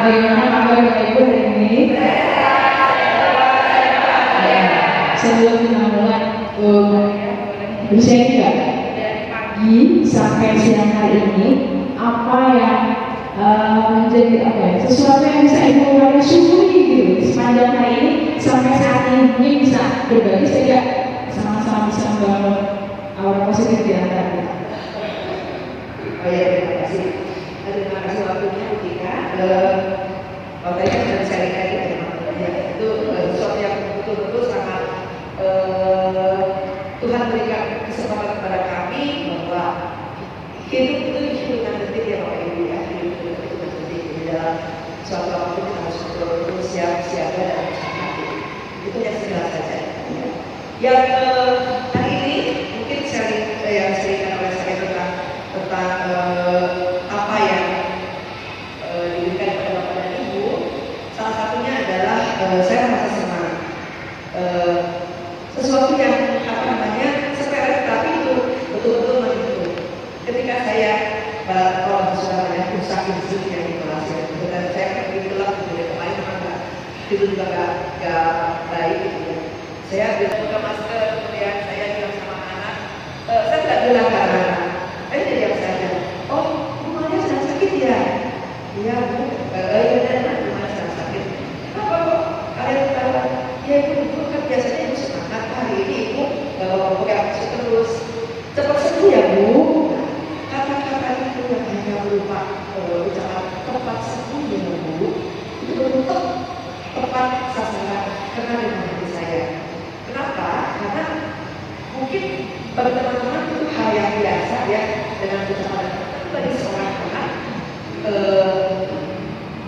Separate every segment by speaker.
Speaker 1: bagaimana kabar Bapak Ibu hari ini? Ya, sebelum kita mulai bershare juga dari pagi sampai siang hari ini apa yang menjadi sesuatu yang bisa Ibu kalian syukuri gitu sepanjang hari ini sampai saat ini, mungkin bisa berbagi sehingga sama-sama bisa membangun aura positif di antara kita.
Speaker 2: Oh ya, terima kasih waktunya Bu Tika. Waktu itu sudah sekali-kali ya teman-teman ya, itu sesuatu yang betul-betul sangat Tuhan berikan kesempatan kepada kami bahwa hidup itu hidup dengan detik ya Bapak Ibu ya, hidup itu dengan detik. Jadi dalam suatu waktu kita harus betul-betul siap-siaga dan hati. Itu yang segala saja. Ya. Yang hari ini mungkin yang diceritakan oleh saya tentang apa yang diberikan kepada Bapak dan Ibu. Salah satunya adalah saya merasa senang. Sesuatu yang sepele tapi itu betul-betul menyentuh. Ketika saya kalau sudah banyak rusak fisiknya di kelas ya, dan saya pergi gelap gitu ya, kemarin memang tidur juga nggak baik gitu ya. Saya buka masker, kemudian saya bilang sama anak, saya tidak bilang ke anak, dia diam saja. Oh, rumahnya sedang sakit ya? Iya Bu, iya rumahnya sedang sakit. Kenapa kok kalian ketawa? Ya Ibu kan biasanya Ibu semangat, hari ini Ibu pakai masker terus. Cepat sembuh ya Bu. Kata-kata itu yang hanya berupa ucapan tepat sembuh ya Bu, itu betul tepat sasaran karena dengan hati saya. Kenapa? Karena mungkin bagi teman-teman itu hal yang biasa ya dengan ucapan, tapi bagi seorang anak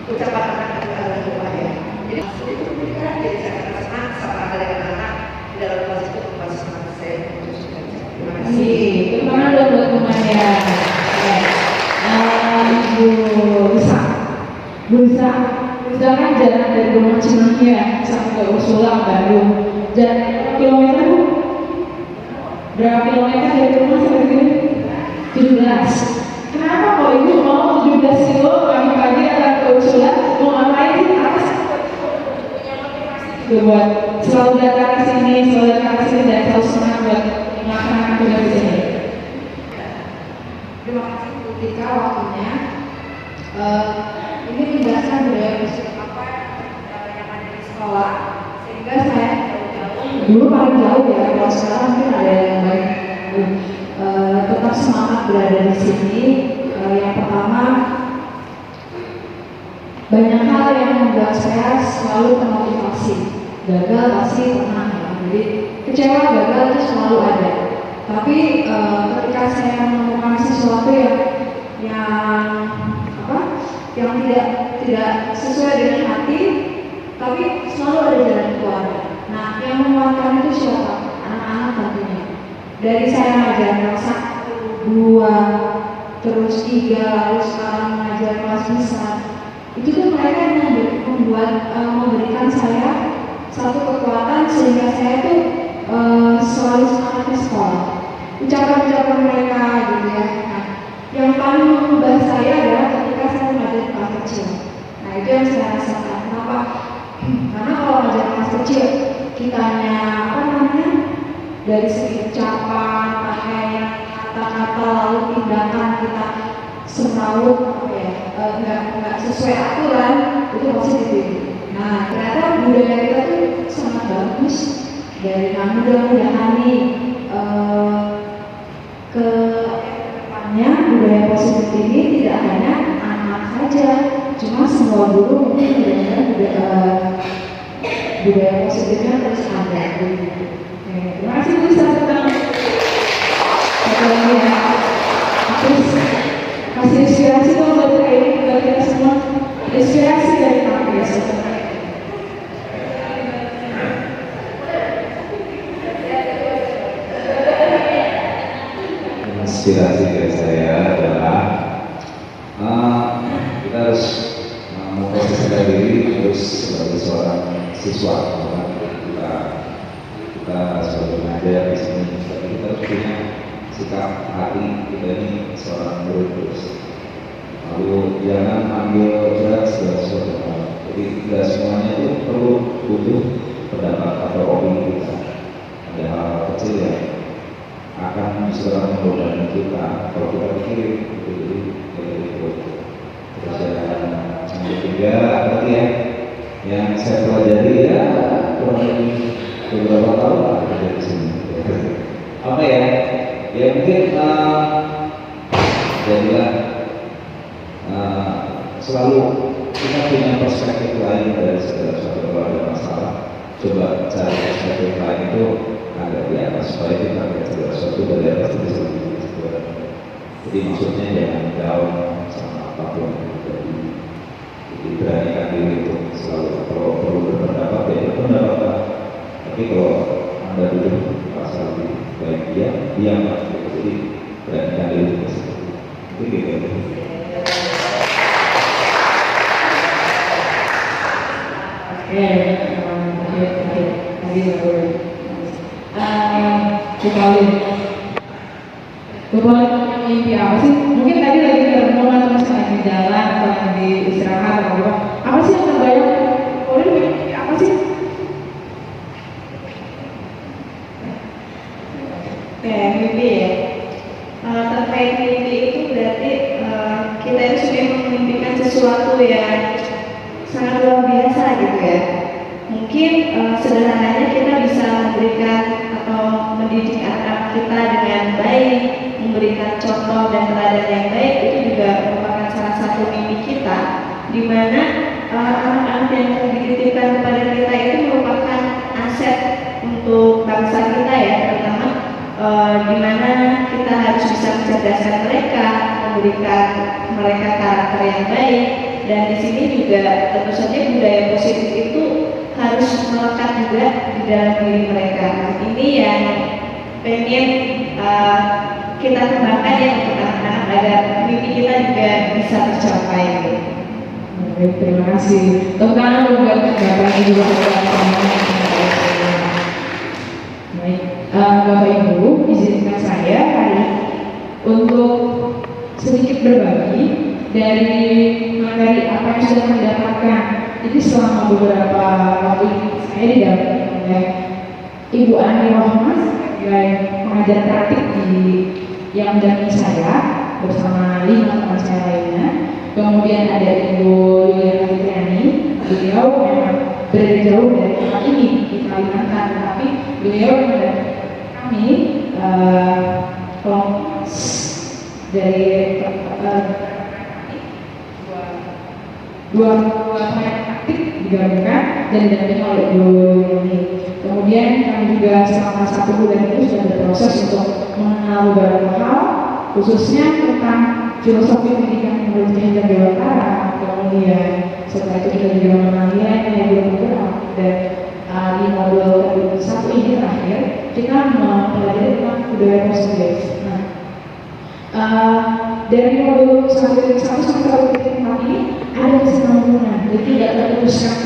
Speaker 2: ucapan anak itu adalah doa ya. Jadi itu memberikan, jadi saya akan senang saat ada dengan anak di dalam kelas itu membuat semangat saya untuk belajar. Terima kasih.
Speaker 1: Terima kasih buat temannya. Ibu bisa kan jalan dari rumah Cimahi ya sampai ke Ursula Bandung. Jalan kilometer Bu? Berapa kilometer dari rumah sampai sini? 17. Kenapa kalau Ibu mau 17 kilo pagi-pagi datang ke Ursula mau ngapain sih? Apa sih? Buat selalu datang ke sini, dan selalu senang buat melaksanakan tugas di sini. Terima kasih Bu Tika waktunya. Ini menjelaskan budaya musik apa yang ada di sekolah, sehingga saya dulu paling jauh ya, kalau sekarang mungkin ada yang lain. Tetap semangat berada di sini. Yang pertama, banyak hal yang membuat saya selalu termotivasi. Gagal pasti pernah ya. Jadi kecewa gagal itu selalu ada. Tapi ketika saya menemukan sesuatu yang tidak sesuai dengan hati, tapi selalu ada jalan keluar. Nah, yang menguatkan itu siapa? Anak-anak tentunya. Dari saya mengajar kelas 1, 2, terus 3, lalu sekarang mengajar kelas besar. Itu tuh mereka yang memberikan saya satu kekuatan sehingga saya tuh selalu semangat ke sekolah. Ucapan-ucapan mereka gitu ya. Nah, yang paling mengubah saya adalah ketika saya mengajar kelas kecil. Nah, itu yang saya rasakan. Kenapa? Karena kalau mengajar kelas kecil, kitanya dari segi ucapan, pakaian, kata-kata, lalu tindakan kita semrawut nggak sesuai aturan, itu pasti dididik. Nah, ternyata budaya kita tuh sangat bagus. Dari mudah-mudahan nih ke depannya budaya positif ini tidak hanya anak saja, cuma semua guru mungkin budaya positifnya terus ada. Terima kasih Bu, satu lagi ya. Terus kasih inspirasi dong buat kita semua. Inspirasi dari kami ya sebenarnya.
Speaker 3: Inspirasi dari saya adalah kita harus memposisikan diri terus sebagai seorang siswa. Kita sebagai pengajar di sini, tapi kita harus punya sikap hati kita ini seorang guru terus. Lalu jangan ambil berat segala sesuatu segala godaan kita kalau kita pikirin gitu. Jadi kayak gitu. Terus yang ketiga berarti ya yang saya pelajari ya kurang lebih beberapa tahun lah dari sini. Apa ya? Ya mungkin jadilah selalu kita punya perspektif lain dari segala sesuatu kalau ada masalah. Coba cari perspektif lain itu ada di atas supaya kita lihat segala sesuatu dari atas itu bisa lebih sempurna. Jadi maksudnya jangan down sama apapun yang terjadi. Jadi beranikan diri untuk selalu kalau perlu berpendapat ya berpendapat. Tapi kalau anda duduk merasa lebih baik diam lah. Jadi beranikan diri untuk seperti itu. Jadi gitu.
Speaker 1: Bapak punya mimpi apa sih? Mungkin tadi lagi ketemu atau misalnya di jalan atau lagi istirahat atau apa sih yang terbayang? Boleh punya mimpi apa sih?
Speaker 2: Kayak mimpi ya. Terkait mimpi itu berarti kita itu sudah memimpikan sesuatu yang sangat luar biasa gitu ya. Mungkin sederhananya kita bisa memberikan atau mendidik anak kita dengan baik, memberikan contoh dan teladan yang baik, itu juga merupakan salah satu mimpi kita, di mana anak-anak yang dititipkan kepada kita itu merupakan aset untuk bangsa kita ya, terutama di mana kita harus bisa mencerdaskan mereka, memberikan mereka karakter yang baik. Dan di sini juga tentu saja budaya positif itu harus melekat juga di dalam diri mereka. Ini yang pengen kita kembangkan ya untuk anak-anak agar mimpi kita juga bisa tercapai.
Speaker 1: Baik, terima kasih. Tepuk tangan buat Bapak Ibu Baik, Bapak Ibu, izinkan saya hari untuk sedikit berbagi dari materi apa yang sudah kami dapatkan. Jadi selama beberapa waktu ini saya didampingi oleh Ibu Ani Rohmas sebagai pengajar praktik yang mendampingi saya bersama 5 teman saya lainnya. Kemudian ada Ibu Yuliana Fitriani, beliau memang berada jauh dari tempat ini di Kalimantan, tetapi beliau mendampingi kami kelompok dari dua proyek aktif digabungkan dan didampingi oleh ini. Kemudian kami juga selama 1 bulan itu sudah berproses untuk mengenal beberapa hal, khususnya tentang filosofi pendidikan menurut Gender Dewantara. Kemudian setelah itu kita juga mengenal nilai yang belum bergerak, dan di modul 1 ini terakhir kita mempelajari tentang budaya positif. Dari modul 1 sampai 1.4 ini ada kesinambungan, jadi tidak terputuskan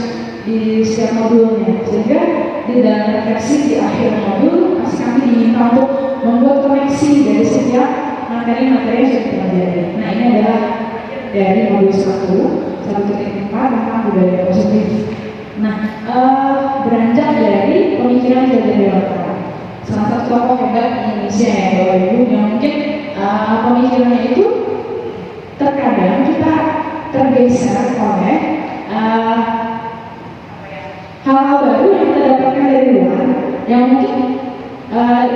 Speaker 1: di setiap modulnya, sehingga di dalam refleksi di akhir modul pasti kami diminta untuk membuat koneksi dari setiap materi-materi yang sudah dipelajari. Nah, ini adalah dari modul 1.4 tentang budaya positif. Nah, beranjak dari pemikiran Gender Dewantara, salah satu tokoh hebat Indonesia ya Bapak Ibu, yang mungkin pemikirannya itu terkadang kita tergeser oleh hal-hal baru yang kita dapatkan dari luar, yang mungkin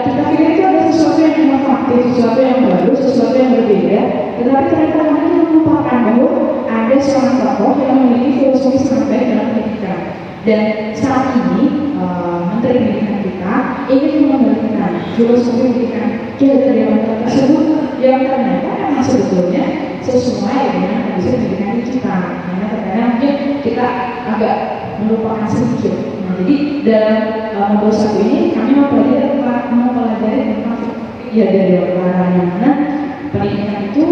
Speaker 1: kita pikir itu ada sesuatu yang inovatif, sesuatu yang baru, sesuatu yang berbeda, tetapi ternyata kita melupakan bahwa ada seorang tokoh yang memiliki filosofi sangat baik dalam pendidikan. Dan saat ini Menteri Pendidikan kita ingin mengembalikan filosofi pendidikan Gender Dewantara tersebut yang ternyata memang sebetulnya sesuai dengan kondisi pendidikan kita. Karena terkadang mungkin kita agak melupakan sedikit. Nah, jadi dalam modul 1 ini kami mempelajari tentang Gender Dewantara, yang mana pendidikan itu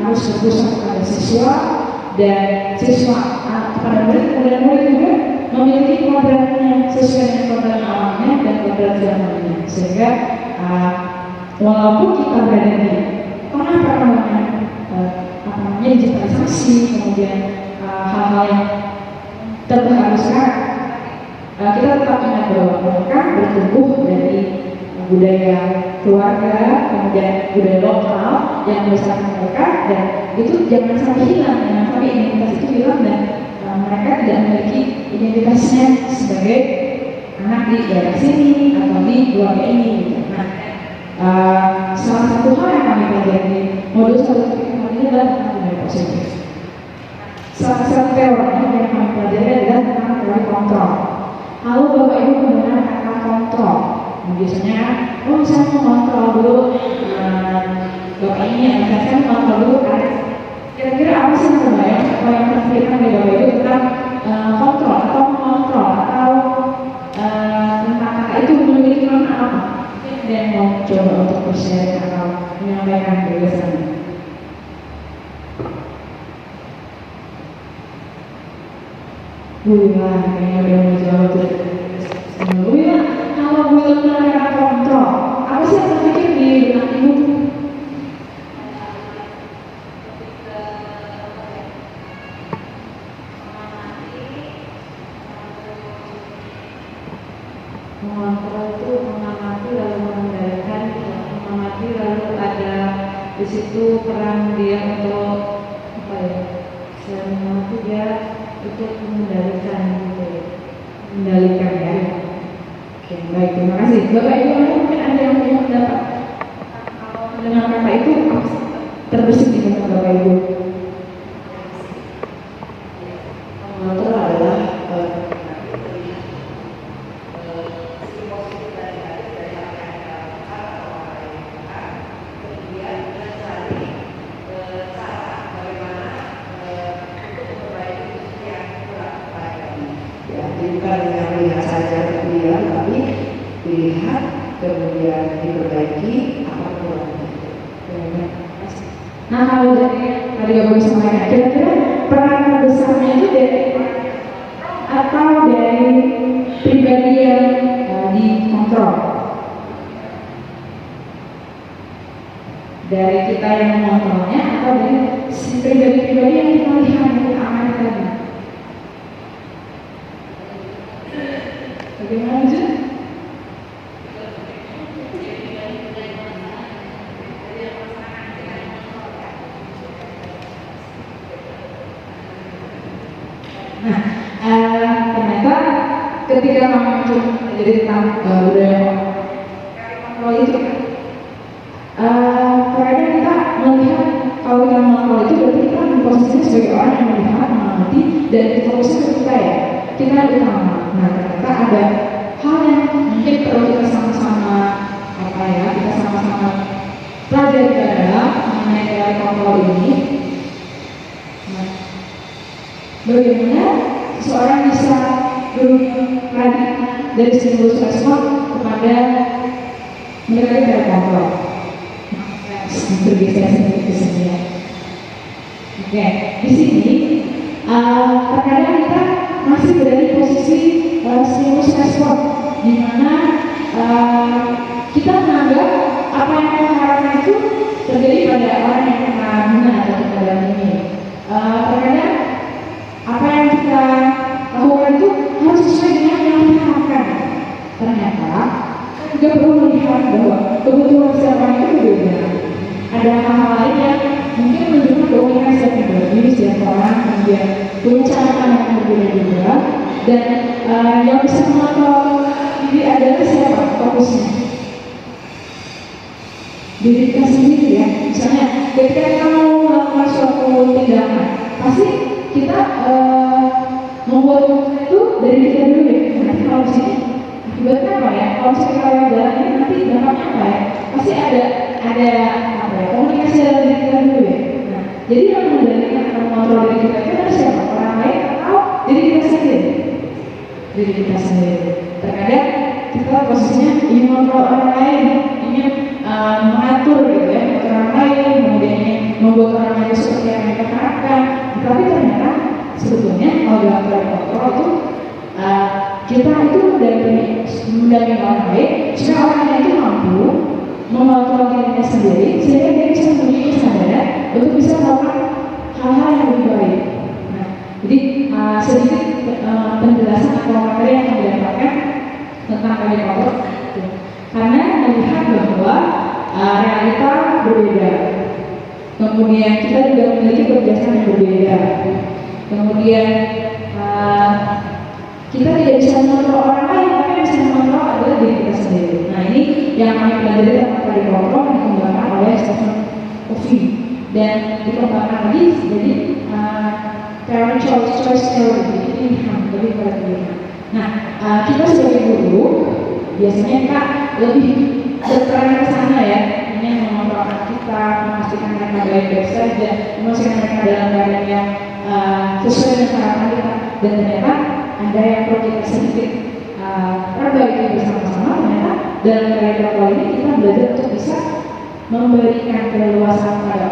Speaker 1: harus berfokus kepada siswa, dan siswa kepada murid, kemudian murid juga memiliki kodratnya sesuai dengan kodrat alamnya dan kodrat zamannya, sehingga walaupun kita berada di digitalisasi, kemudian hal-hal yang terbaru sekarang, kita tetap ingat bahwa mereka bertumbuh dari budaya keluarga, kemudian budaya lokal yang membesarkan mereka, dan itu jangan sampai hilang, jangan sampai identitas itu hilang dan mereka tidak memiliki identitasnya sebagai anak di daerah sini atau di keluarga ini gitu. Nah, salah satu hal yang kami pelajari di modul 1 ini adalah tentang budaya positif. Salah satu teori yang kami pelajari adalah tentang teori kontrol. Kalau Bapak Ibu mendengar kata kontrol, biasanya, oh saya mau kontrol dulu Bapak ini, saya mau kontrol dulu kan. Kira-kira apa sih yang terbayang atau yang terpikirkan dari Bapak Ibu tentang kontrol atau mengontrol atau tentang kata itu memiliki makna apa? Ada yang mau coba untuk bershare atau menyampaikan gagasannya? Kayaknya udah mau jawab tuh. Kalau gue mengenai kontrol, apa sih yang terpikir di benak Ibu?
Speaker 4: Mengontrol itu mengamati lalu mengendalikan, mengamati lalu ada di situ peran dia untuk apa ya? Saya mengamati dia untuk mengendalikan gitu ya.
Speaker 1: Mengendalikan ya. Oke, baik, terima kasih. Bapak Ibu, mungkin ada yang punya pendapat kalau mendengar kata itu terbesit di benak Bapak Ibu?
Speaker 2: Mengontrol adalah bukan yang melihat saja kemudian, tapi dilihat kemudian diperbaiki apa kurangnya.
Speaker 1: Nah, kalau dari tadi Bapak bisa sampaikan, kira-kira peran terbesarnya itu dari atau dari pribadi yang dikontrol? Dari kita yang mengontrolnya atau dari si pribadi-pribadi yang kita lihat yang kita amati tadi? Bagaimana aja? Nah, ternyata ketika kami menjadi tentang budaya kontrol itu, kadang kita melihat kalau kita mengontrol itu berarti kita posisinya sebagai orang yang melihat, mengamati, dan fokusnya ke kita ya, kita utama. Nah, ternyata ada hal yang mungkin perlu kita sama-sama kita sama-sama pelajari adalah mengenai teori kontrol ini. Nah, bagaimana seseorang bisa berubah dari stimulus respon kepada mengenai teori kontrol. Bergeser sedikit ke sini ya. Oke, di sini terkadang kita masih berada di posisi stimulus respon, di mana kita menganggap apa yang kita harapkan itu terjadi pada orang yang kita guna atau kita dampingi. Terkadang apa yang kita lakukan itu harus sesuai dengan yang kita harapkan. Ternyata juga perlu melihat bahwa kebutuhan setiap orang itu berbeda. Ada hal-hal lain yang mungkin menunjukkan komunikasi yang berbeda setiap orang, kemudian punya cara yang berbeda juga, dan yang bisa mengontrol diri adalah siapa? Fokusnya diri kita sendiri ya. Misalnya ketika kita mau melakukan suatu tindakan, pasti kita membuat keputusan itu dari kita dulu ya. Nanti kalau di sini akibatnya apa ya? Kalau kita lewat jalan ini nanti dampaknya apa ya? Pasti ada apa ya? Komunikasi dalam diri kita dulu ya. Nah, jadi yang mengendalikan atau mengontrol diri kita itu adalah siapa? Orang lain atau diri kita sendiri? Diri kita sendiri. Terkadang kita posisinya ingin mengontrol orang lain, ingin mengatur gitu ya, orang lain, kemudian ingin membuat orang lain seperti yang mereka harapkan. Tapi ternyata sebetulnya kalau dalam teori kontrol itu kita itu mendampingi orang lain supaya orang lain itu mampu mengontrol dirinya sendiri sehingga dia bisa memiliki kesadaran untuk bisa melakukan hal-hal yang lebih baik. Nah, jadi sedikit penjelasan atau materi yang kami dapatkan tentang teori kontrol. karena melihat bahwa realita berbeda. Kemudian kita juga memiliki kebiasaan yang berbeda. Kemudian kita tidak bisa mengontrol orang lain, tapi yang bisa mengontrol adalah diri kita sendiri. Nah, ini yang kami pelajari tentang dikontrol yang dikembangkan oleh Stephen Covey dan dikembangkan lagi jadi teori choice theory, ini lebih pada pilihan. Nah, kita sebagai guru biasanya kita lebih berperan ke sana ya, ingin mengontrol anak kita, memastikan mereka baik-baik saja, memastikan mereka dalam keadaan yang sesuai dengan harapan kita, dan ternyata ada yang perlu kita sedikit perbaiki bersama-sama. Ternyata dalam karya ini kita belajar untuk bisa memberikan keleluasan pada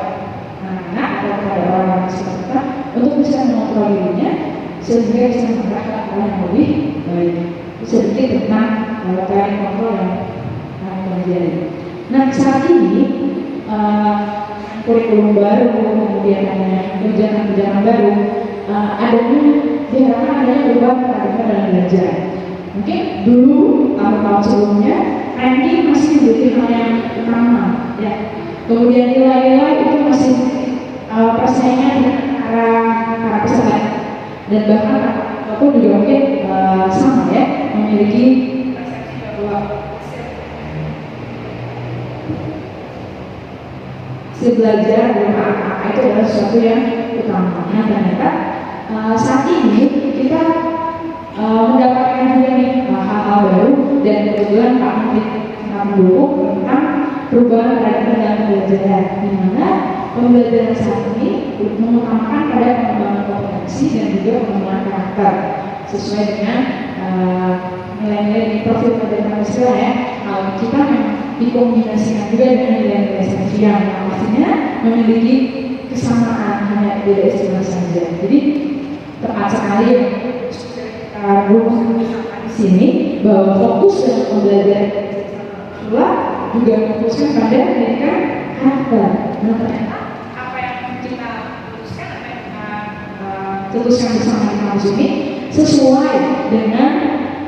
Speaker 1: anak atau kepada orang sekitar kita untuk bisa mengontrol dirinya sehingga bisa menggerakkan hal yang lebih baik. Sedikit tentang teori kontrol yang kami pelajari. Nah, saat ini kurikulum baru, kemudian ada kebijakan baru, adanya diharapkan adanya perubahan paradigma dalam belajar. Mungkin dulu tahun-tahun sebelumnya ranking masih menjadi hal yang utama, ya. Kemudian nilai-nilai itu masih persaingan para peserta, dan bahkan aku juga mungkin sama ya, memiliki persepsi bahwa belajar dengan anak-anak itu adalah sesuatu yang utama. Nah, ternyata saat ini kita mendapatkan juga nih hal-hal baru, dan kebetulan kami mendukung tentang perubahan paradigma dalam pembelajaran, di mana pembelajaran saat ini mengutamakan pada pengembangan kompetensi dan juga pengembangan karakter sesuai dengan nilai-nilai di profil pendidikan Pancasila ya. Kita dikombinasikan juga dengan nilai-nilai esensial yang pastinya memiliki kesamaan, hanya beda istilah saja. Jadi tepat sekali kita rumuskan di sini bahwa fokus dalam pembelajaran pula juga fokuskan pada pendidikan karakter. Nah, ternyata apa yang kita putuskan, apa yang kita putuskan bersama di kampus ini sesuai dengan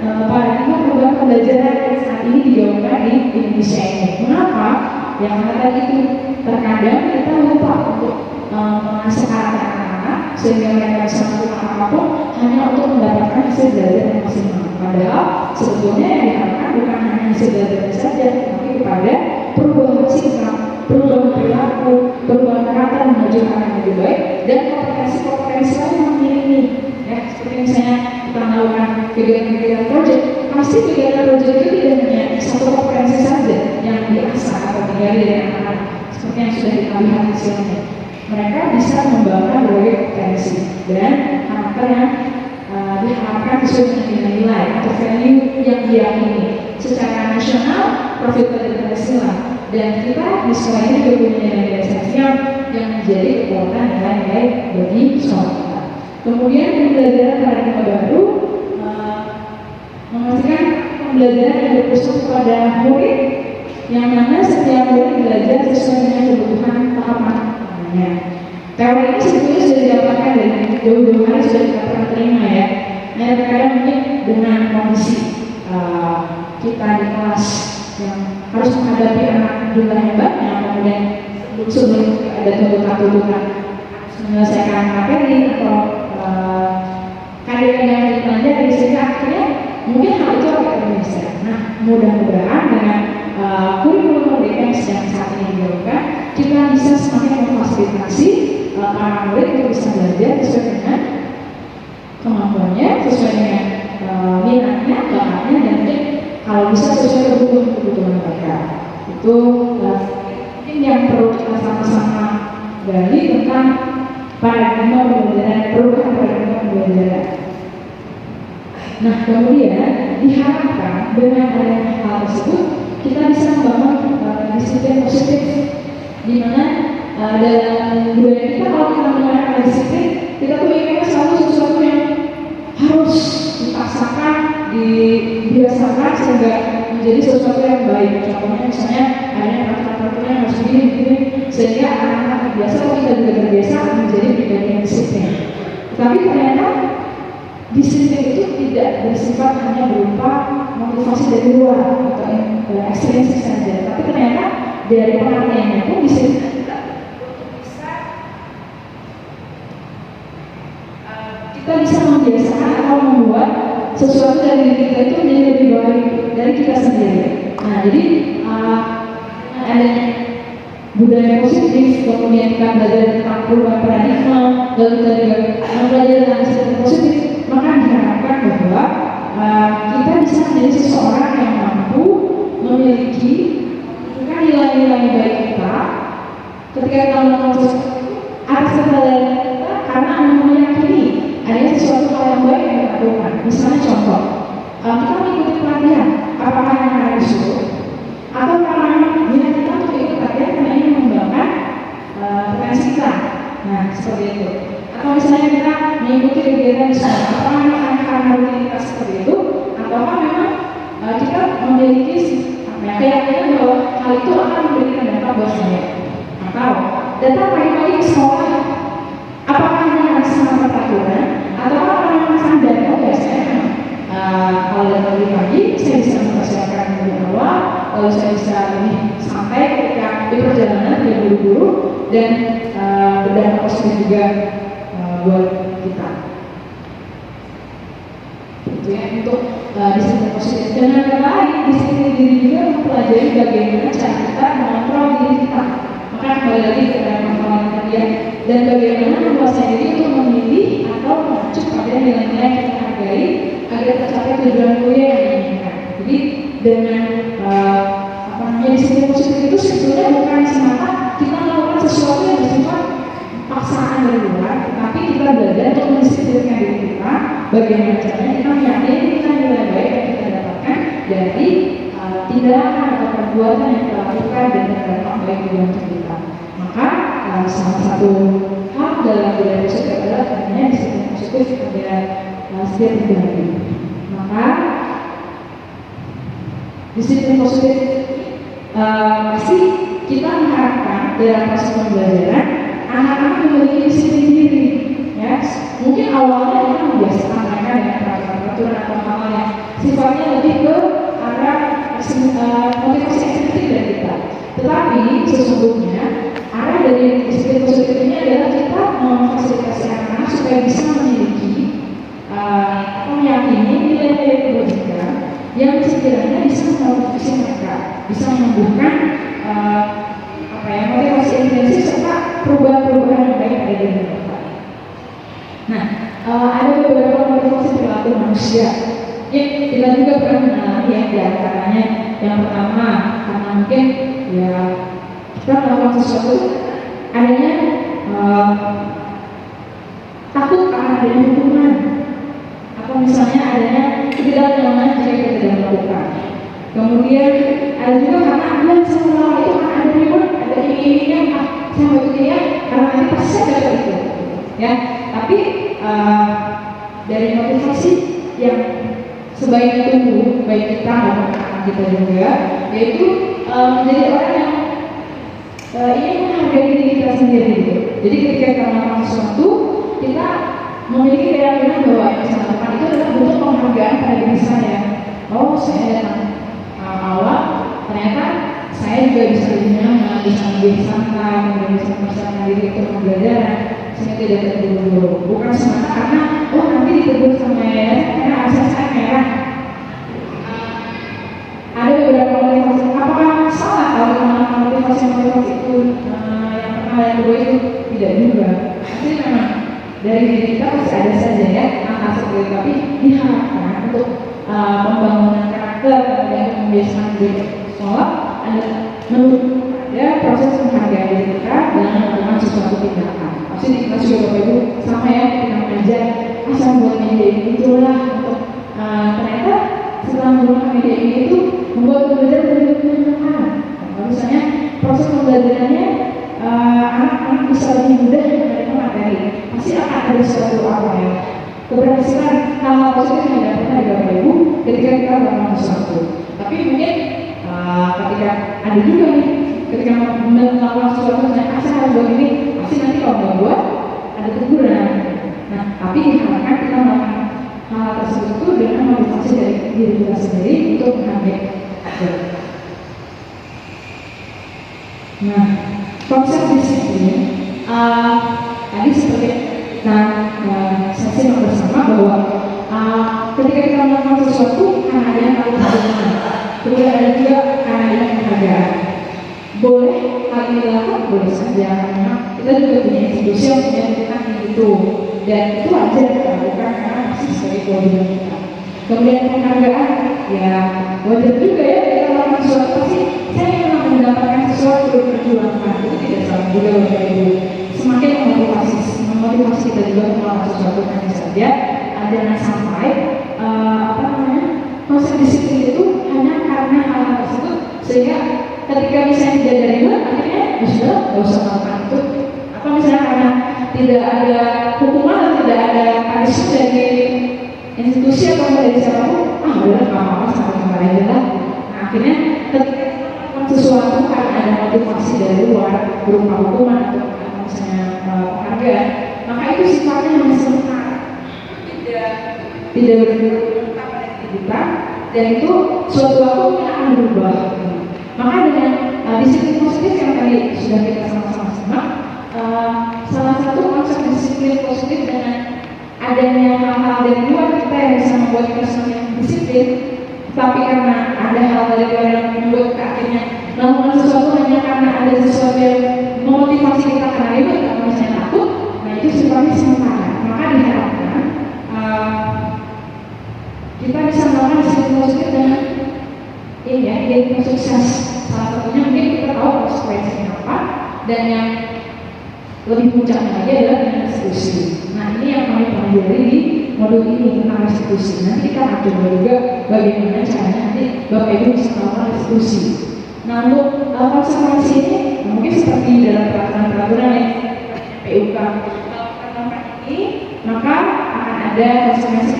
Speaker 1: paradigma perubahan pembelajaran yang saat ini digaungkan di Indonesia ini. Mengapa? Ya, karena tadi itu terkadang kita lupa untuk mengasah karakter anak-anak sehingga mereka bisa melakukan apapun hanya untuk mendapatkan hasil belajar yang maksimal. Padahal sebetulnya yang diharapkan bukan hanya hasil belajar saja, tapi kepada perubahan sikap, perubahan perilaku, perubahan karakter menuju arah yang lebih baik, dan kompetensi-kompetensi lain yang mengiringi. Ya, seperti misalnya kita melakukan kegiatan-kegiatan project, pasti kegiatan project itu tidak hanya satu kompetensi saja yang diasah atau digali dari anak-anak seperti yang sudah kita lihat hasilnya. Mereka bisa membangun berbagai kompetensi dan karakter yang diharapkan sesuai dengan nilai-nilai atau value yang diyakini secara nasional, profil pendidikan Pancasila, dan kita di sekolah ini juga punya nilai-nilai esensial yang menjadi kekuatan nilai-nilai bagi sekolah kita. Kemudian pembelajaran paradigma baru memastikan pembelajaran yang berfokus kepada murid, yang mana setiap murid belajar sesuai dengan kebutuhan tahapan namanya. Teori ini sebetulnya sudah didapatkan dari jauh-jauh hari, sudah kita pernah terima ya. Nah, terkadang mungkin dengan kondisi kita di kelas yang harus menghadapi anak jumlah yang banyak, kemudian sebelum ada tuntutan menyelesaikan materi atau kajian yang dipelajari, sehingga akhirnya mungkin hal itu agak berbeda. Nah, mudah-mudahan dengan kurikulum merdeka yang sedang saat ini dilakukan, kita bisa semakin memfasilitasi para murid untuk bisa belajar sesuai dengan kemampuannya, sesuai dengan minatnya, bakatnya, dan mungkin kalau bisa sesuai kebutuhan mereka. Itu mungkin yang perlu kita sama-sama gali tentang paradigma pembelajaran, perubahan paradigma pembelajaran. Nah, kemudian diharapkan dengan adanya hal tersebut kita bisa membangun disiplin positif, di mana dalam budaya kita kalau kita menggunakan disiplin, kita tuh inginnya selalu sesuatu yang harus dipaksakan, dibiasakan sehingga menjadi sesuatu yang baik. Contohnya misalnya adanya peraturan-peraturan yang harus begini, sehingga anak-anak terbiasa, kita juga terbiasa menjadi pribadi yang disiplin. Tapi ternyata disiplin itu tidak bersifat hanya berupa motivasi dari luar atau ekstrinsi saja, tapi ternyata dari pengertiannya pun bisa kita bisa membiasakan atau membuat sesuatu dari diri kita itu menjadi lebih baik dari kita sendiri. Nah, jadi ada budaya positif, kemudian kita belajar tentang perubahan paradigma, lalu kita juga belajar tentang disiplin positif, maka diharapkan bahwa kita bisa menjadi seseorang yang mampu memiliki nilai-nilai baik kita ketika kita melakukan sesuatu itu atas kesadaran kita karena meyakini adanya sesuatu hal yang baik yang kita lakukan. Misalnya contoh, kita mengikuti pelatihan, apakah yang ada di situ atau karena minat kita untuk ikut pelatihan karena ingin mengembangkan potensi kita. Nah, seperti itu. Atau misalnya kita mengikuti kegiatan di sekolah, apakah karena rutinitas seperti itu ataukah memang kita memiliki keyakinan bahwa hal itu akan memberikan dampak buat saya. Atau datang pagi-pagi ke sekolah, apakah hanya semangat peraturan ataukah karena sadar ya saya kalau datang pagi saya bisa mempersiapkan lebih awal, lalu saya bisa lebih santai ketika di perjalanan tidak buru-buru dan berdampak positif juga buat kita. Itu ya untuk disiplin positif. Dengan kata lain, disiplin diri juga mempelajari bagaimana cara kita mengontrol diri kita. Maka kembali lagi ke dalam kontrol tadi ya. Dan bagaimana menguasai diri untuk memilih atau mengacu pada nilai-nilai yang kita hargai agar tercapai tujuan kuliah yang diinginkan. Jadi dengan disiplin positif itu sebetulnya bukan semata kita melakukan sesuatu yang bersifat paksaan dari luar, tetapi kita belajar untuk mendisiplinkan diri kita. Bagaimana caranya kita meyakini kita nilai baik yang kita dapatkan dari tindakan atau perbuatan yang kita lakukan dan berdampak baik di dalam kita. Maka salah satu hal dalam budaya positif adalah adanya disiplin positif pada setiap pribadi. Maka disiplin positif pasti kita mengharapkan dalam proses pembelajaran anak-anak memiliki disiplin diri. Ya, mungkin awalnya kita membiasakan mereka dengan peraturan atau hal yang sifatnya lebih ke arah motivasi ekstrinsi dari kita. Tetapi sesungguhnya arah dari disiplin positif ini adalah kita memfasilitasi anak-anak supaya bisa memiliki atau meyakini nilai-nilai kebajikan yang sekiranya bisa memotivasi mereka, bisa menumbuhkan motivasi intensif serta perubahan-perubahan yang baik pada diri mereka. Nah, ada beberapa motivasi perilaku manusia yang kita juga pernah mengalami ya, diantaranya yang pertama karena mungkin ya kita melakukan sesuatu adanya takut akan adanya hukuman atau misalnya adanya ketidaknyamanan jika kita tidak melakukan. Kemudian ada juga karena ada semua itu akan ada reward, ada iming-imingnya, saya mau itu ya karena nanti pasti saya dapat itu, ya. Tapi dari motivasi yang sebaiknya tumbuh baik kita maupun anak kita juga, yaitu menjadi orang yang ingin menghargai diri kita sendiri gitu. Jadi ketika kita melakukan sesuatu, kita memiliki keyakinan bahwa yang saya lakukan itu adalah bentuk penghargaan pada diri saya. Oh, saya datang awal, ternyata saya juga bisa lebih nyaman, bisa lebih santai, bisa mempersiapkan diri untuk pembelajaran. Saya tidak terburu-buru, bukan semata karena nanti ditegur sama karena asal saya merah. Ada beberapa motivasi. Apakah salah kalau kita motivasi itu yang pertama yang kedua itu tidak juga? Pasti memang dari diri kita pasti ada saja ya hal seperti itu, tapi diharapkan untuk pembangunan karakter dan membiasakan diri sekolah ada menurut proses menghargai diri kita dengan melakukan sesuatu tindakan. Pasti di kelas juga Bapak Ibu sama ya kita mengajar asal buat media ini itulah untuk ternyata setelah menggunakan media ini itu membuat pembelajaran lebih menyenangkan. Kalau misalnya proses pembelajarannya anak-anak bisa lebih mudah menerima materi, pasti akan ada suatu keberhasilan hal-hal positif yang didapatkan dari Bapak Ibu ketika kita melakukan sesuatu. Tapi mungkin ketika ada juga nih ketika melakukan sesuatu saya harus buat ini, pasti nanti kalau nggak buat ada teguran. Nah, tapi diharapkan kita melakukan hal tersebut itu dengan motivasi dari diri kita sendiri ketika kita melakukan sesuatu karena ada yang tahu bagaimana. Kemudian ada juga karena ada penghargaan. Boleh hal ini dilakukan, boleh saja karena kita juga punya institusi yang punya tuntutan itu, dan itu wajar kita lakukan karena masih sebagai kewajiban kita. Kemudian penghargaan, ya wajar juga ya kita melakukan sesuatu pasti saya memang mendapatkan sesuatu dari perjuangan, itu tidak salah juga Bapak Ibu. Semakin memotivasi kita juga melakukan sesuatu hanya saja jangan sampai proses disiplin itu hanya karena hal-hal tersebut sehingga ketika misalnya tidak ada reward akhirnya ya sudah nggak usah melakukan itu, atau misalnya karena tidak ada hukuman atau tidak ada punishment dari institusi atau dari siapapun, udah nggak apa-apa sama-sama aja lah. Nah akhirnya ketika kita melakukan sesuatu karena ada motivasi dari luar berupa hukuman atau misalnya penghargaan, maka itu sifatnya hanya sementara, tidak berguna pada diri kita, dan itu suatu waktu kita akan berubah. Maka dengan disiplin positif yang tadi sudah kita sama-sama simak, salah satu konsep disiplin positif dengan adanya hal-hal dari luar kita yang bisa membuat kita semakin disiplin, tapi karena ada hal dari luar yang membuat kita akhirnya melakukan sesuatu hanya karena ada sesuatu yang memotivasi kita karena itu atau misalnya takut, nah itu sifatnya sementara. Maka diharapkan kita bisa melakukan disiplin positif dengan ini ya, yaitu sukses. Salah satunya mungkin kita tahu konsekuensinya apa, dan yang lebih puncaknya lagi adalah dengan restitusi. Nah ini yang kami pelajari di modul ini tentang restitusi. Nanti kita akan coba juga bagaimana caranya nanti Bapak Ibu bisa melakukan restitusi. Nah untuk konsekuensi ini mungkin seperti dalam peraturan-peraturan yang PUK melakukan ini, maka akan ada konsekuensi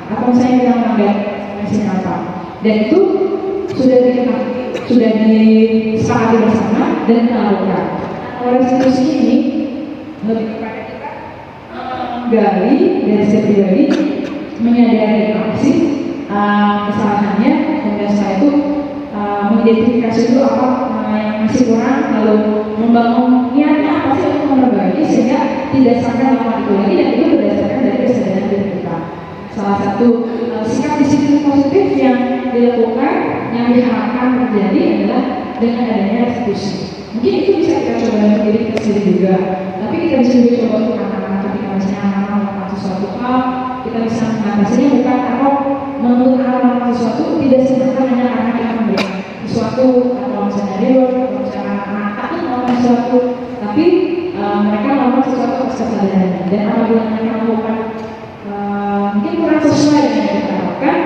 Speaker 1: atau saya bilang melanggar konsekuensi apa, dan itu sudah disepakati bersama dan kita lakukan. Kalau restitusi ini lebih kepada kita menggali dari setiap pribadi, menyadari masih kesalahannya, kemudian setelah itu mengidentifikasi dulu apa yang masih kurang, lalu membangun niatnya apa sih untuk memperbaiki sehingga tidak sampai melakukan itu lagi, dan itu berdasarkan dari kesadaran diri kita. Salah satu sikap disiplin positif yang dilakukan, yang diharapkan terjadi adalah dengan adanya restitusi. Mungkin itu bisa kita coba untuk diri kita sendiri juga, tapi kita bisa juga coba untuk anak-anak ketika misalnya anak-anak melakukan sesuatu hal, kita bisa mengatasinya bukan atau menuntut anak melakukan sesuatu tidak semata hanya karena kita memberikan sesuatu atau misalnya reward atau misalnya anak takut melakukan sesuatu, tapi mereka melakukan sesuatu atas kesadarannya, dan apabila mereka melakukan mungkin kurang sesuai dengan yang kita harapkan,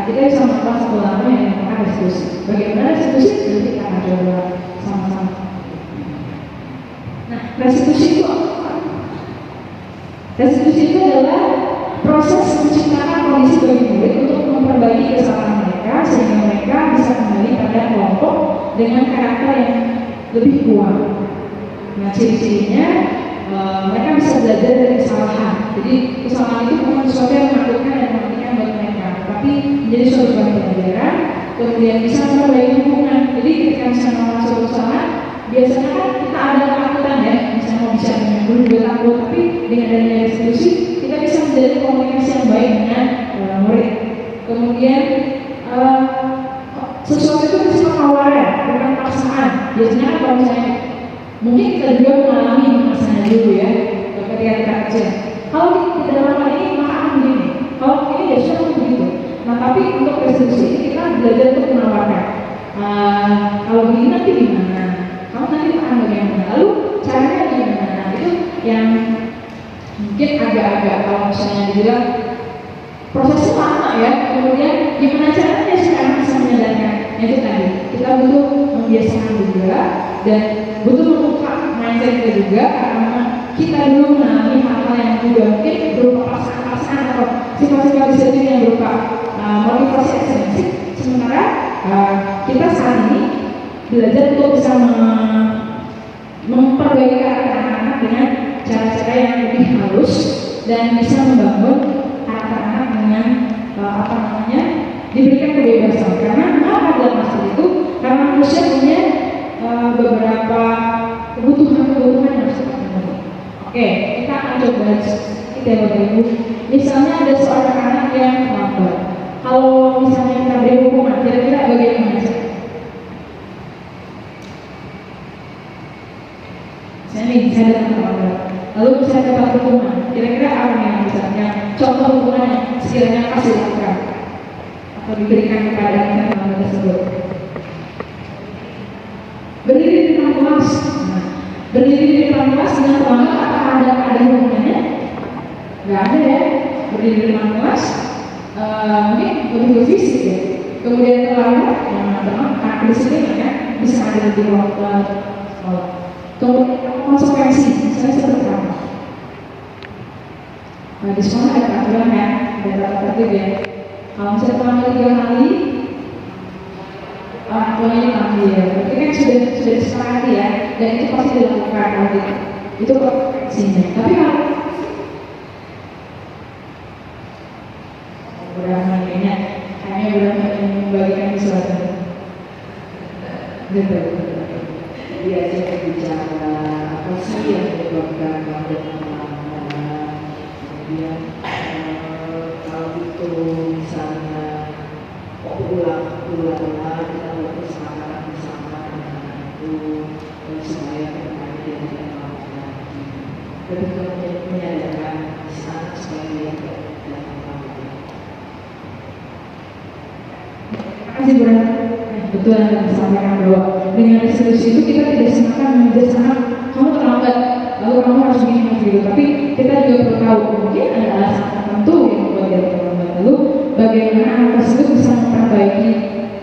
Speaker 1: kita bisa melakukan satu langkah yang melakukan restitusi. Bagaimana restitusi? Nanti kita akan coba sama-sama. Nah, restitusi itu apa? Restitusi itu adalah proses menciptakan kondisi bagi murid untuk memperbaiki kesalahan mereka sehingga mereka bisa kembali pada kelompok dengan karakter yang lebih kuat. Nah, ciri-cirinya mereka bisa belajar dari kesalahan. Jadi kesalahan itu bukan sesuatu yang menakutkan dan mematikan buat mereka, tapi menjadi suatu bahan pelajaran, kemudian bisa memperbaiki hubungan. Jadi ketika misalnya melakukan suatu kesalahan, biasanya kan kita ada ketakutan ya, misalnya mau bicara dengan guru juga takut, tapi dengan adanya restitusi kita bisa menjadi komunikasi yang baik dengan murid. Kemudian sesuatu itu bersifat tawaran, bukan paksaan. Biasanya kan kalau misalnya mungkin kita juga mengalami masanya dulu ya, ketika kita kecil. Kalau kita dalam hal ini maka akan begini, kalau ini ya sudah begitu. Nah tapi untuk restitusi ini kita belajar untuk menawarkan. Kalau begini nanti gimana? Kamu nanti akan bagaimana? Lalu caranya gimana? Nah itu yang mungkin agak-agak kalau misalnya dibilang prosesnya lama ya. Kemudian gimana caranya sekarang bisa menyadarkan? Itu tadi kita butuh membiasakan juga dan butuh membuka mindset kita juga, karena kita dulu mengalami hal-hal yang juga mungkin berupa pasangan-pasangan atau sifat-sifat disiplin yang berupa motivasi ekstrinsi. Sementara kita saat ini belajar untuk bisa memperbaiki karakter anak-anak dengan cara-cara yang lebih halus dan bisa membangun anak-anak dengan diberikan kebebasan. Karena mengapa dalam masalah itu? Karena manusia punya beberapa kebutuhan yang harus kita penuhi. Oke, kita akan coba kita Bapak Ibu. Misalnya ada seorang anak yang terlambat. Kalau misalnya kita beri hukuman, kira-kira bagaimana? Saya datang terlambat, lalu saya dapat hukuman, kira-kira apa yang misalnya contoh hukuman yang sekiranya harus dilakukan atau diberikan kepada kita terlambat tersebut? Berdiri di depan kelas. Nah, berdiri di depan kelas dengan terlambat, apakah ada hukumannya? Nggak ada ya. Berdiri di depan kelas, mungkin lebih fisik ya. Kemudian terlambat, karena disiplin ya, bisa ada di waktu sekolah. Kemudian konsekuensi, misalnya seperti apa? Nah, di sekolah ada peraturan kan, ada tata tertib ya. Kalau misalnya terlambat 3 kali, orang tuanya dipanggil, berarti kan sudah disepakati ya, dan itu pasti dilakukan nanti. Itu konsekuensinya. Tapi kalau kayaknya belum membagikan sesuatu. Gitu.
Speaker 2: Diajak berbicara apa sih yang menyebabkan kamu dan teman-teman. Kemudian kalau itu misalnya ulang-ulang kita bersama dengan itu supaya kedepannya dia tidak melakukan lagi. Dan juga menyadarkan anak supaya dia tidak melakukan.
Speaker 1: Terima kasih Bu Rana. Betul yang disampaikan bahwa dengan institusi itu kita tidak semakan mengejar sama kamu terlambat, lalu kamu harus begini gitu. Tapi kita juga perlu tahu mungkin ada alasan tertentu yang membuat dia terlambat. Lalu bagaimana anak tersebut bisa memperbaiki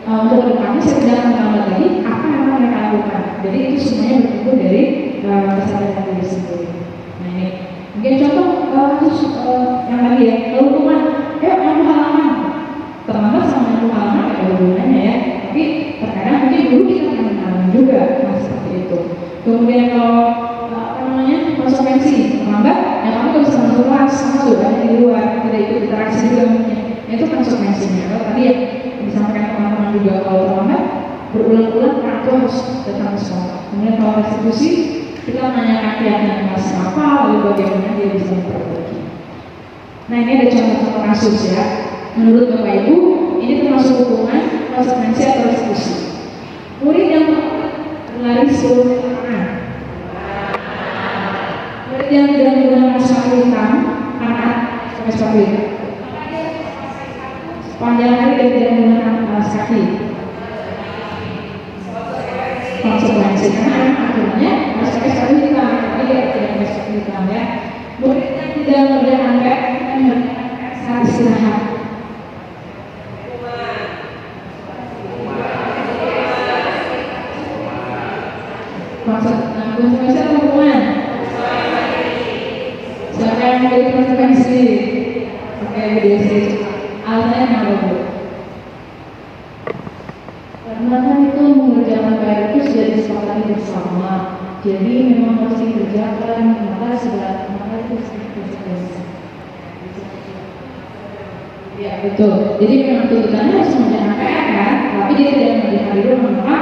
Speaker 1: untuk kedepannya saya tidak akan terlambat lagi. Apa yang akan mereka lakukan? Jadi itu semuanya bertumbuh dari kesadaran diri sendiri. Nah ini mungkin contoh yang tadi ya, kalau hukuman, nyapu halaman terlambat sama nyapu halaman ada hubungannya ya. Tapi terkadang mungkin dulu kita mengalami juga seperti itu. Kemudian kalau konsekuensi terlambat, ya kamu gak bisa masuk kelas, kamu sudah ada di luar, tidak ikut interaksi juga mungkin. Itu konsekuensinya. Kalau tadi ya disampaikan teman-teman juga kalau terlambat berulang-ulang orang tua harus datang ke sekolah. Kemudian kalau restitusi kita menanyakan pihaknya kelas apa, lalu bagaimana dia bisa memperbaiki. Nah ini ada contoh-contoh kasus ya. Menurut Bapak Ibu ini termasuk hukuman, konsekuensi atau restitusi. Murid yang berlari 10 meter murid yang tidak menggunakan sepatu hitam, anak pakai sepatu hitam sepanjang hari dan tidak menggunakan alas kaki. Konsekuensi karena akhirnya harus pakai sepatu hitam, tapi dia tidak pakai sepatu hitam ya. Murid yang tidak mengerjakan PR dan mengerjakan saat istirahat. Konsekuensi atau hukuman? Siapa yang memberi konsekuensi? Oke, BDC. Alasannya kenapa Bu?
Speaker 4: Karena kan itu mengerjakan PR itu sudah disepakati bersama. Jadi memang harus dikerjakan, maka itu konsekuensi.
Speaker 1: Ya betul. Jadi memang tuntutannya harus mengerjakan PR kan, tapi dia tidak mengerjakan dulu maka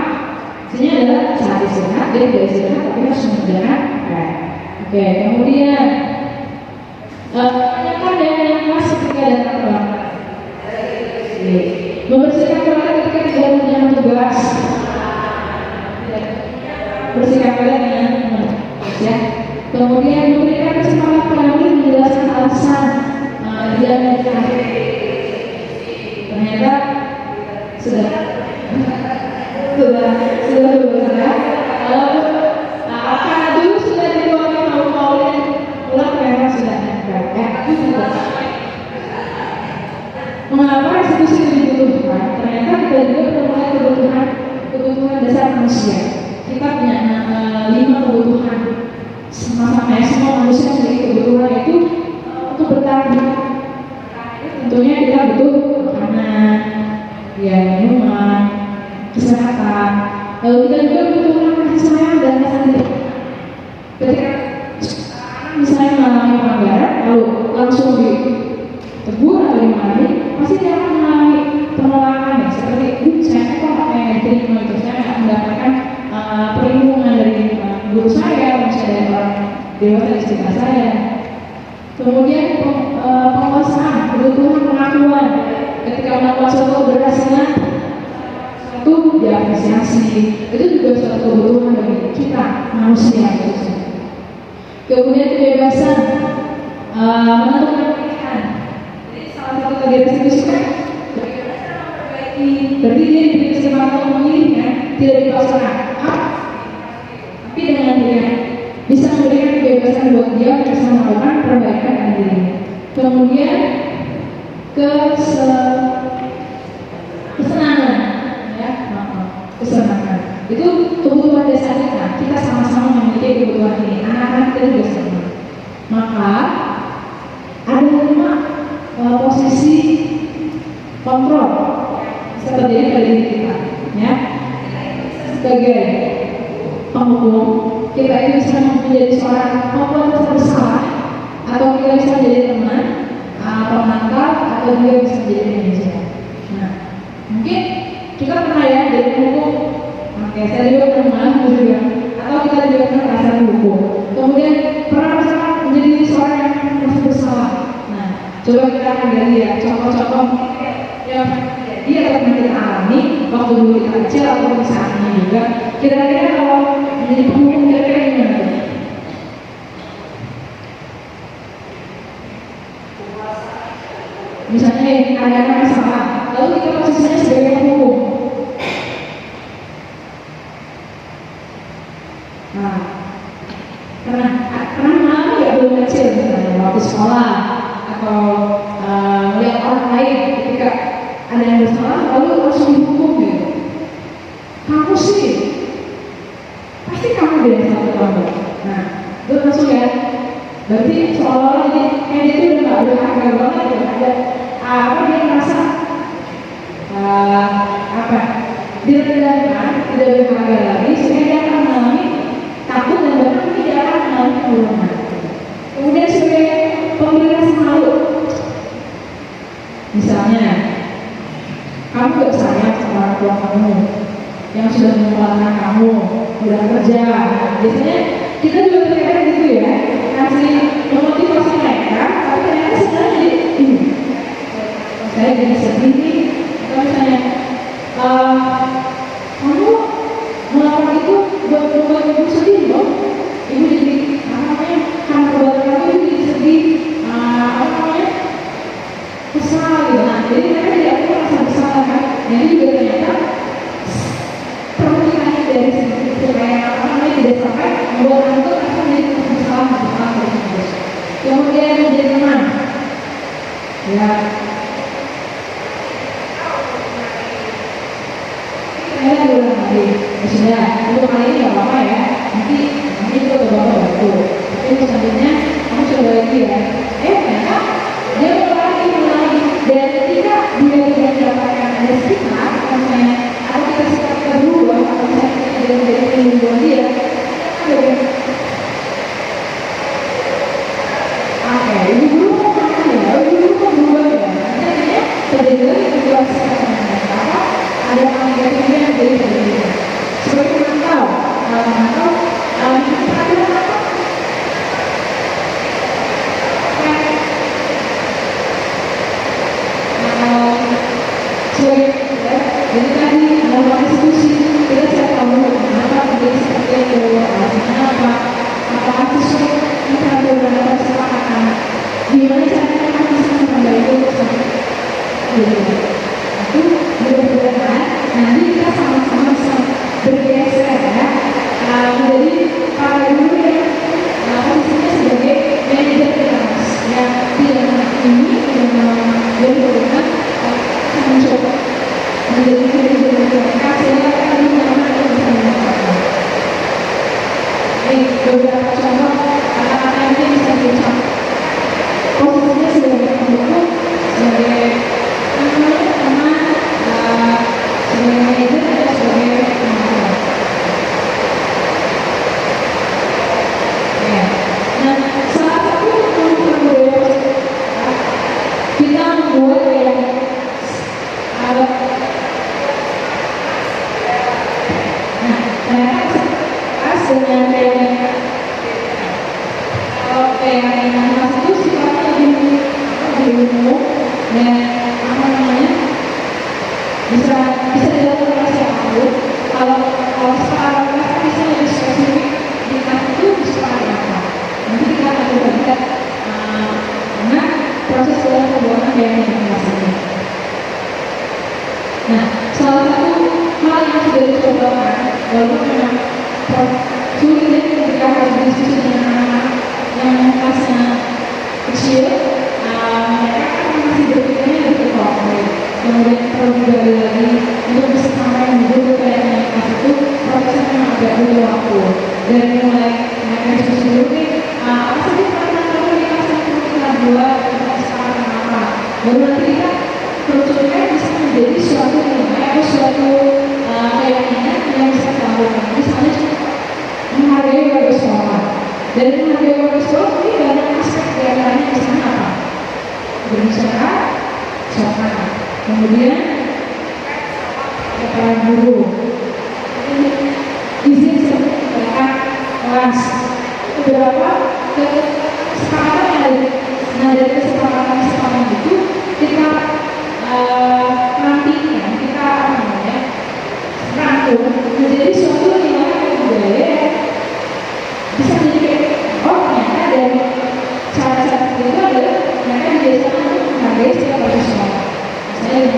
Speaker 1: maksudnya adalah saat istirahat, dia tidak istirahat tapi harus mengerjakan PR. Oke, kemudian tanyakan yang kelas ketika datang terlambat. Membersihkan toilet ketika tidak mengerjakan tugas. Bersihkan toilet dengan ya. Kemudian memberikan kesempatan pada murid menjelaskan alasan dia mengerjakan. Ternyata sudah dulu ya. Karena dulu sudah dikeluarkan mau pulang memang sudah mengapa restitusi dibutuhkan? Ternyata kita juga menemukan kebutuhan dasar manusia. Kita punya 5 kebutuhan sama-sama ya, semua manusia memiliki kebutuhan itu untuk bertahan. Tentunya kita butuh makanan, ya minuman, kesehatan. Lalu kita juga butuh kasih sayang dan kasih. Ketika misalnya mengalami pelanggaran, lalu langsung ditegur atau dimarahi, pasti dia akan mengalami penolakan ya. Seperti saya kok pakai terima itu, saya nggak mendapatkan perlindungan dari guru saya, misalnya dari orang dewasa di sekitar saya. Kemudian penguasaan, kebutuhan pengakuan. kebutuhan bagi kita manusia khususnya. Kemudian kebebasan menentukan pilihan. Jadi salah satu kegiatan itu kan bagaimana cara memperbaiki, berarti dia diberi kesempatan memilih kan, tidak dipaksakan. Tapi dengan dia bisa memberikan kebebasan buat dia bisa melakukan perbaikan dirinya. Kemudian kesenangan, ya, kesenangan. Itu kebutuhan dasar kita sama-sama memiliki kebutuhan ini. Anak-anak kita juga sama. Maka ada 5 posisi kontrol bisa terjadi pada diri kita, ya. Sebagai penghukum, kita itu bisa menjadi seorang pembuat bersalah, atau kita bisa menjadi teman, pengantar, atau juga bisa menjadi manajer. Nah, mungkin kita pernah ya jadi penghukum. Oke, saya juga pernah juga, atau kita juga pernah merasa dihukum. Kemudian pernah bersama menjadi seorang yang merasa bersalah. Nah, coba kita akan gali ya contoh-contoh yang terjadi atau pernah kita alami waktu dulu kita kecil atau misalnya juga. Kira-kira kalau menjadi penghukum kira-kira gimana? Misalnya ada masalah, lalu kita posisinya sebagai penghukum. Nah, karena mengalami nggak belum kecil misalnya waktu sekolah atau melihat orang lain ketika ada yang bersalah lalu langsung dihukum gitu. Kamu sih pasti kamu dari satu kelompok. Nah, itu langsung ya. Berarti seolah-olah jadi kayak dia itu udah nggak berharga banget ya. Ada apa dia merasa direndahkan, tidak berharga lagi sehingga dia akan mengalami takut dan bahkan tidak akan mengalami penurunan. Kemudian sebagai pemberi rasa malu, misalnya kamu gak sayang sama orang tua kamu yang sudah menyekolahkan kamu, sudah kerja. Biasanya kita juga terkadang gitu ya, kasih memotivasi mereka, tapi ternyata sebenarnya jadi saya jadi sedih nih. Atau misalnya kamu melakukan itu buat membuat ibu sedih loh. Ibu jadi karena perbuatan kamu itu jadi sedih, kesal gitu. Nah, jadi mereka tidak merasa bersalah kan. Jadi juga ternyata perhatiannya dari sini supaya tidak sampai membuat anak itu merasa menjadi bersalah terus. Kemudian menjadi teman, ya. Saya ulang lagi, sudah untuk kali ini nggak apa-apa ya. Nanti itu coba bantu. Tapi untuk selanjutnya kamu coba lagi ya. Ternyata dia mulai dan ketika dia tidak mendapatkan ada sikap, misalnya atau kita sikap kedua, atau misalnya kita tidak menjadi pelindung dia, ibu guru mau makan ya, ibu guru mau berubah ya. Artinya terjadi lagi kedua sikap apa? Ada yang negatifnya yang jadi berbeda. Sebagai pemantau, peraturan apa? Sebagai jadi tadi dalam diskusi kita siap tahu kenapa terjadi seperti itu, alasannya apa, apakah sesuai kita ada beberapa kesepakatan, gimana caranya kita bisa memperbaiki tersebut. Itu mudah-mudahan nanti kita sama-sama bisa bergeser ya, menjadi para guru yang posisinya sebagai manajer kelas yang tidak ini yang berikan mencoba menjadi manajer mereka sehingga mereka benar-benar bisa melakukan. Ini beberapa contoh kata-kata yang bisa diucap. Posisinya sebagai pendukung, sebagai teman, sebagai manajer atau sebagai pengajar. Ya. Nah, salah satu kebutuhan budaya kita membuat yang ada. Nah, ternyata pas dengan kayak mas itu sifatnya lebih umum dan apa namanya bisa dilakukan oleh siapapun. Kalau sekarang keyakinan rasanya. Nah, salah satu hal yang sudah dicobakan, walaupun memang sulit ya ketika harus diskusi dengan anak-anak yang kelasnya kecil, mereka kan masih berpikirnya lebih konkret. Kemudian perlu digali lagi untuk bisa sampai menjadi keyakinan kelas itu prosesnya memang agak butuh waktu. Dari mulai mereka diskusi dulu nih, apa saja tantangan di kelas yang perlu kita buat, kita sekarang apa, baru nanti kita kerucutkan bisa menjadi suatu nilai atau suatu keyakinan yang bisa kita lakukan. Misalnya menghargai warga sekolah. Dari menghargai warga sekolah ini banyak aspek diantaranya misalnya apa? Berbicara, sopan. Kemudian para guru. Izin sertifikat kelas. Beberapa kesepakatan yang ada. Nah, dari kesepakatan itu kita nantikan, kita rangkum menjadi suatu nilai budaya bisa menjadi oh ternyata dari cara-cara itu adalah mereka biasanya untuk menghargai setiap profesional. Misalnya,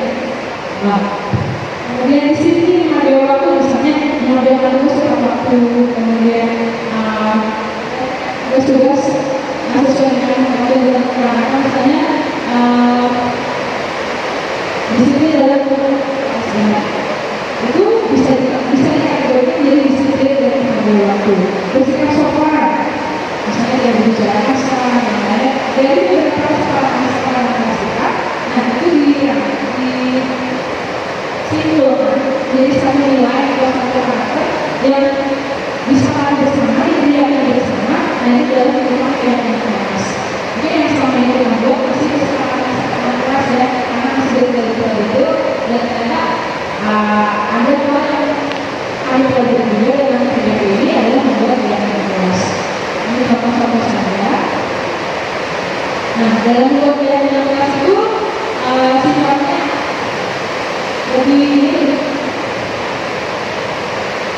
Speaker 1: kemudian di sini menghargai waktu, misalnya menghargai waktu setelah waktu, kemudian tugas-tugas sesuai dengan waktu yang dilakukan, misalnya di sini adalah itu bisa dikategorikan menjadi disiplin dan menghargai waktu. Bersikap sopan, misalnya dia berbicara kasar, dari beberapa kesalahan sikap, nah itu disimpulkan jadi satu nilai atau satu karakter yang disepakati bersama, diyakini bersama, nah itu dalam rumah keyakinan kelas. Mungkin yang selama ini kita buat masih kesepakatan kelas ya, karena masih dari itu dan ternyata ada hal yang kami pelajari juga dengan PDP ini adalah membuat keyakinan kelas. Ini contoh-contoh saja. Nah, dalam membuat keyakinan kelas itu sifatnya lebih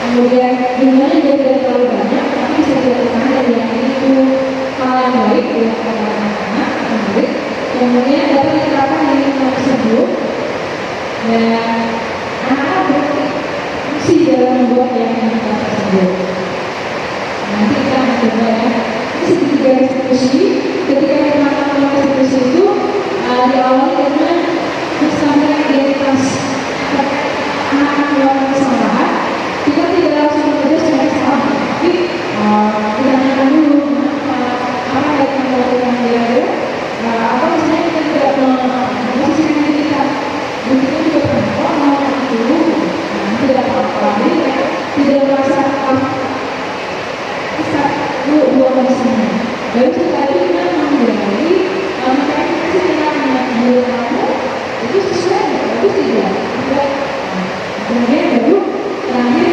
Speaker 1: kemudian jumlahnya juga tidak terlalu banyak, tapi bisa dilakukan dan diyakini itu hal yang baik dilakukan oleh anak-anak atau murid. Kemudian dapat diterapkan di lingkungan tersebut dan anak-anak berfungsi dalam membuat keyakinan kelas tersebut. Nanti kita akan coba ya. Ini segitiga restitusi. Ketika kita melakukan restitusi itu diawali dengan kesadaran identitas anak-anak melakukan kesalahan. Kita tidak langsung bekerja sebagai kesalahan, tapi kita tanyakan dulu apa yang kita lakukan dia, atau misalnya kita tidak memposisikan diri kita, begitu juga pernah dulu, tidak apa-apa, jadi mereka tidak merasa bisa dua kondisinya. Lalu setelah itu kita menggali, mereka kasih kita menurut kamu itu sesuai bagus tidak? Kemudian baru terakhir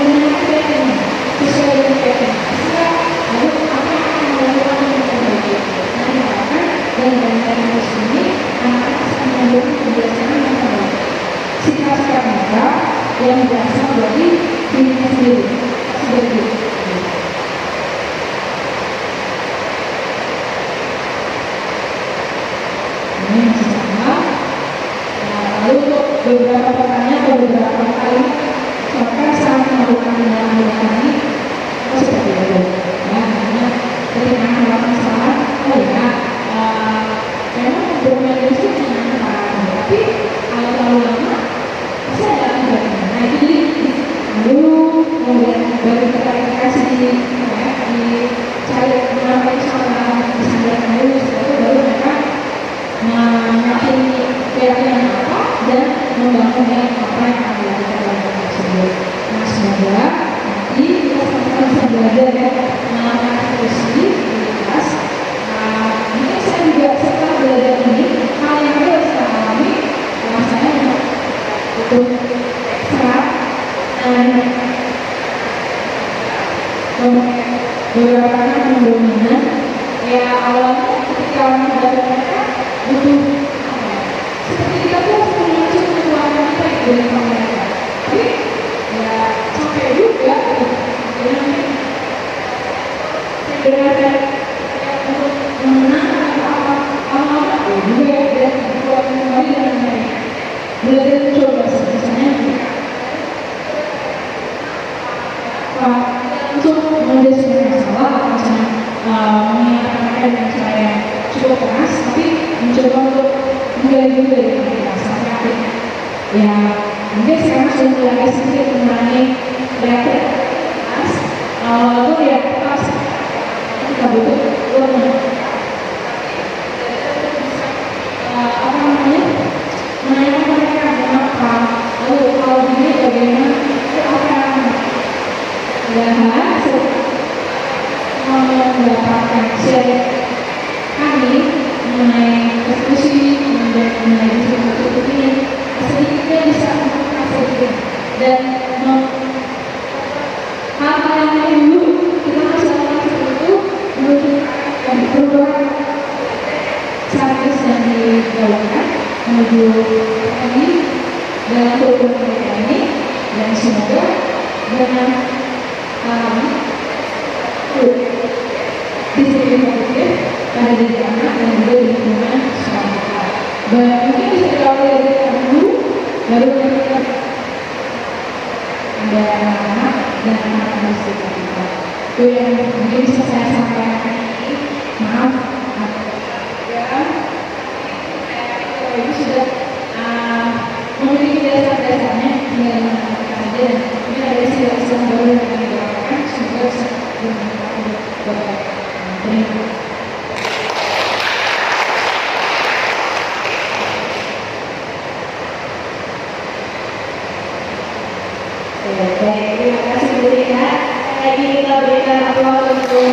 Speaker 1: membuat keyakinan sesuai dengan keyakinan. Lalu apa yang akan melakukan yang terbaik? Nah, diharapkan dengan teknologi ini anak-anak bisa membuat kebiasaan yang terbaik. Sikap-sikap mereka yang berasal dari dirinya sendiri. Seperti itu. Ini masih sama. Lalu untuk beberapa pertanyaan atau beberapa kali maka saat melakukan tindakan ini seperti itu ya, karena ketika melakukan kesalahan memang bermain itu menyenangkan, tapi kalau terlalu lama pasti ada akibatnya. Nah itu jadi dulu kemudian baru kita dicari kenapa itu salah, disadarkan dulu, setelah itu baru mereka mengakui keyakinan apa dan membangunnya apa yang akan dilakukan dalam hal tersebut. Nah semoga nanti kita sama-sama bisa belajar ya melakukan diskusi di kelas. Mungkin saya juga setelah belajar ini hal yang harus saya alami dalam saya untuk serat dan beberapa anak yang dominan ya awalnya ketika orang belajar mereka butuh seperti kita tuh langsung mengeluarkan kita dari mereka, tapi ya sampai juga sebenarnya untuk mengenang apa mencoba untuk menggali juga dari mereka sampai akhirnya ya mungkin sekarang sudah mulai sedikit mengurangi reaksi keras awal itu ya pas kita butuh uang apa namanya menanyakan mereka kenapa lalu kalau begini bagaimana itu apa padahal mendapatkan share kami mengenai diskusi mengenai diskusi ini sedikitnya bisa sedikit dan hal-hal yang lain dulu kita masih lakukan seperti itu menuju perubahan sains yang digaungkan menuju tadi dalam perubahan mereka ini dan semoga dengan disiplin positif pada diri anak dan juga di lingkungan sekolah. Dan mungkin bisa diawali dari dulu, baru kita ada anak-anak dan anak-anak di sekitar kita. Itu yang mungkin bisa saya sampaikan ini. Maaf, ya, ini sudah memiliki dasar-dasarnya tinggal menambahkan saja dan ini ada istilah-istilah baru yang kami bawakan semoga bisa bermanfaat buat terima kasih. Baik, terima kasih Bu Rina. Lagi kita berikan aplaus untuk